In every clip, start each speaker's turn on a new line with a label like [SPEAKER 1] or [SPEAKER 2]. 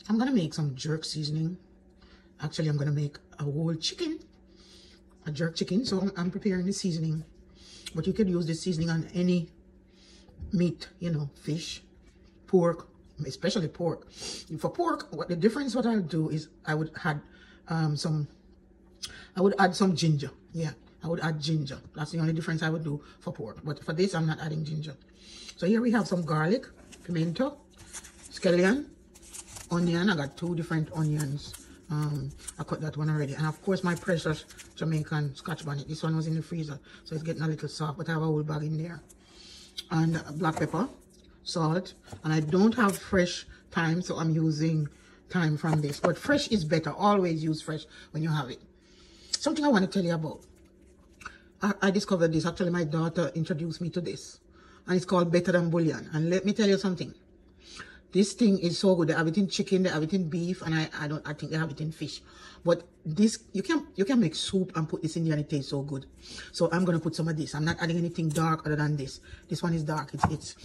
[SPEAKER 1] I'm gonna make some jerk seasoning. Actually, I'm gonna make a whole chicken, a jerk chicken. So I'm preparing the seasoning, but you could use this seasoning on any meat, you know, fish, pork, especially pork. For pork, what the difference, what I would do is I would add some ginger. Yeah, I would add ginger. That's the only difference I would do for pork. But for this, I'm not adding ginger. So here we have some garlic, pimento, scallion, onion. I got 2 different onions. I cut that one already. And of course, my precious Jamaican scotch bonnet. This one was in the freezer, so it's getting a little soft, but I have a whole bag in there. And black pepper, salt, and I don't have fresh thyme, so I'm using thyme from this. But fresh is better. Always use fresh when you have it. Something I want to tell you about. I discovered this. Actually, my daughter introduced me to this, and it's called Better Than Bouillon. And let me tell you something. This thing is so good. They have it in chicken, they have it in beef, and I think they have it in fish. But this, you can make soup and put this in there and it tastes so good. So I'm gonna put some of this. I'm not adding anything dark other than this. This one is dark. That's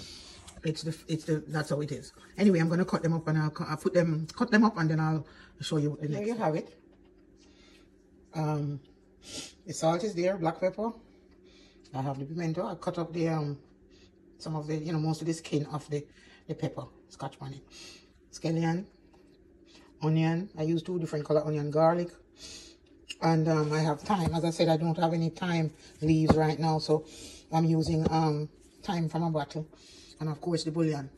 [SPEAKER 1] how it is. Anyway, I'm gonna cut them up and I'll cut them up and then I'll show you the next. There you have it. The salt is there, black pepper. I have the pimento. I cut up the some of the, you know, most of the skin of the pepper, scotch bonnet, scallion, onion. I use 2 different color onion, garlic, and I have thyme. As I said, I don't have any thyme leaves right now, so I'm using thyme from a bottle, and of course the bouillon.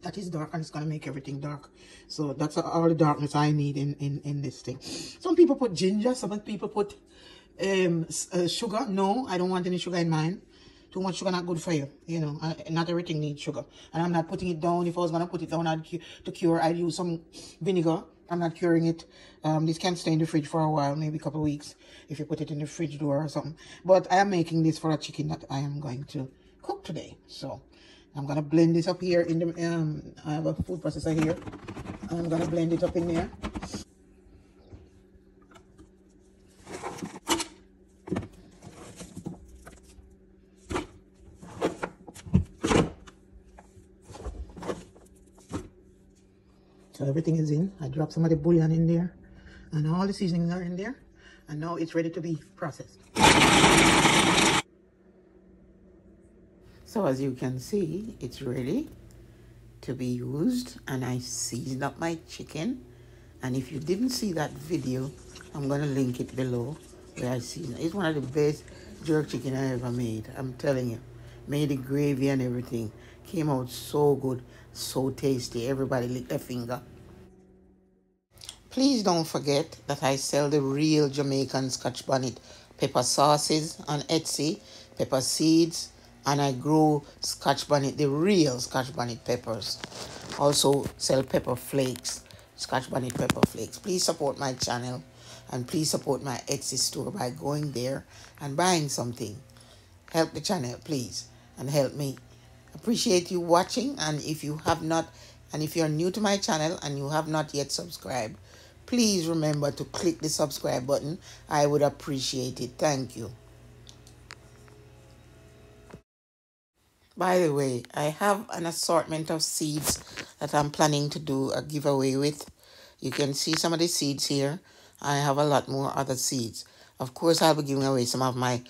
[SPEAKER 1] That is dark, and it's gonna make everything dark. So that's all the darkness I need in this thing. Some people put ginger. Some people put sugar. No, I don't want any sugar in mine. Too much sugar not good for you. You know, not everything needs sugar. And I'm not putting it down. If I was going to put it down to cure, I'd use some vinegar. I'm not curing it. This can stay in the fridge for a while, maybe a couple of weeks, if you put it in the fridge door or something. But I am making this for a chicken that I am going to cook today. So I'm going to blend this up here in the, I have a food processor here. I'm going to blend it up in there. So everything is in. I dropped some of the bouillon in there, and all the seasonings are in there, and now it's ready to be processed. So as you can see, it's ready to be used, and I seasoned up my chicken. And if you didn't see that video, I'm gonna link it below where I seasoned. It's one of the best jerk chicken I ever made. I'm telling you, made the gravy and everything. Came out so good, so tasty. Everybody licked their finger. Please don't forget that I sell the real Jamaican scotch bonnet pepper sauces on Etsy, pepper seeds, and I grow scotch bonnet, the real scotch bonnet peppers. Also sell pepper flakes, scotch bonnet pepper flakes. Please support my channel, and please support my Etsy store by going there and buying something. Help the channel, please, and help me. Appreciate you watching, and if you're new to my channel and you have not yet subscribed, please remember to click the subscribe button. I would appreciate it. Thank you. By the way, I have an assortment of seeds that I'm planning to do a giveaway with. You can see some of the seeds here. I have a lot more other seeds. Of course, I'll be giving away some of my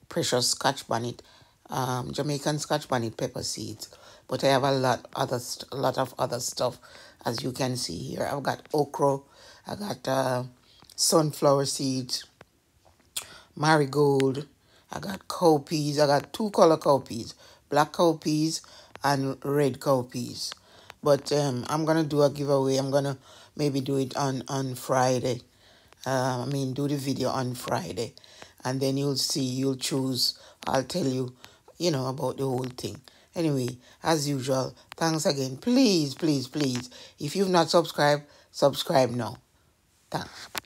[SPEAKER 1] precious scotch bonnet, Jamaican scotch bonnet pepper seeds. But I have a lot of other stuff, as you can see here. I've got okra, I got sunflower seeds, marigold, I got cowpeas. I got 2 color cowpeas, black cowpeas and red cowpeas. But I'm gonna do a giveaway. I'm gonna maybe do it on Friday. Do the video on Friday, and then you'll see, you'll choose. I'll tell you, about the whole thing. Anyway, as usual, thanks again. Please, please, please, if you've not subscribed, subscribe now. Thanks.